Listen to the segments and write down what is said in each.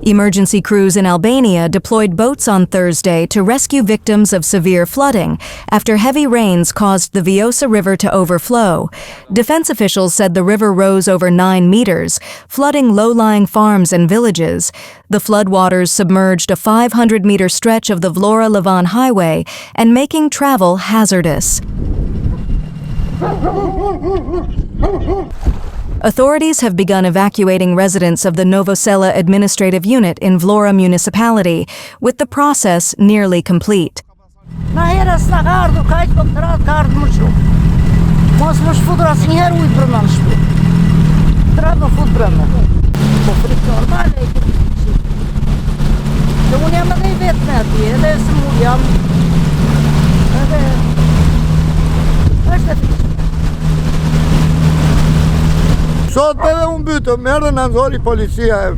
Emergency crews in Albania deployed boats on Thursday to rescue victims of severe flooding after heavy rains caused the Viosa River to overflow. Defense officials said the river rose over 9 meters, flooding low-lying farms and villages. The floodwaters submerged a 500-meter stretch of the Vlora-Levan highway and making travel hazardous. Authorities have begun evacuating residents of the Novosela administrative unit in Vlora municipality, with the process nearly complete. Sot edhe unë bytë, merë në nëzori policia e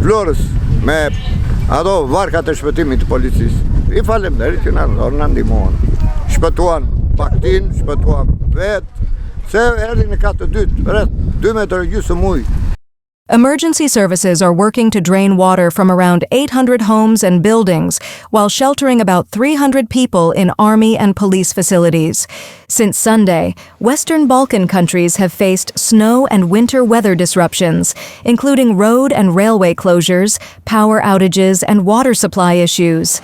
Vlorës me ato varkat e shpëtimit të policisë. I falemderit që në nëzori në ndimohen. Shpëtuan baktin, shpëtuan vetë, se erdi në katë dytë, rreth 2 metrë gjysmë ujë. Emergency services are working to drain water from around 800 homes and buildings while sheltering about 300 people in army and police facilities. Since Sunday, Western Balkan countries have faced snow and winter weather disruptions, including road and railway closures, power outages, and water supply issues.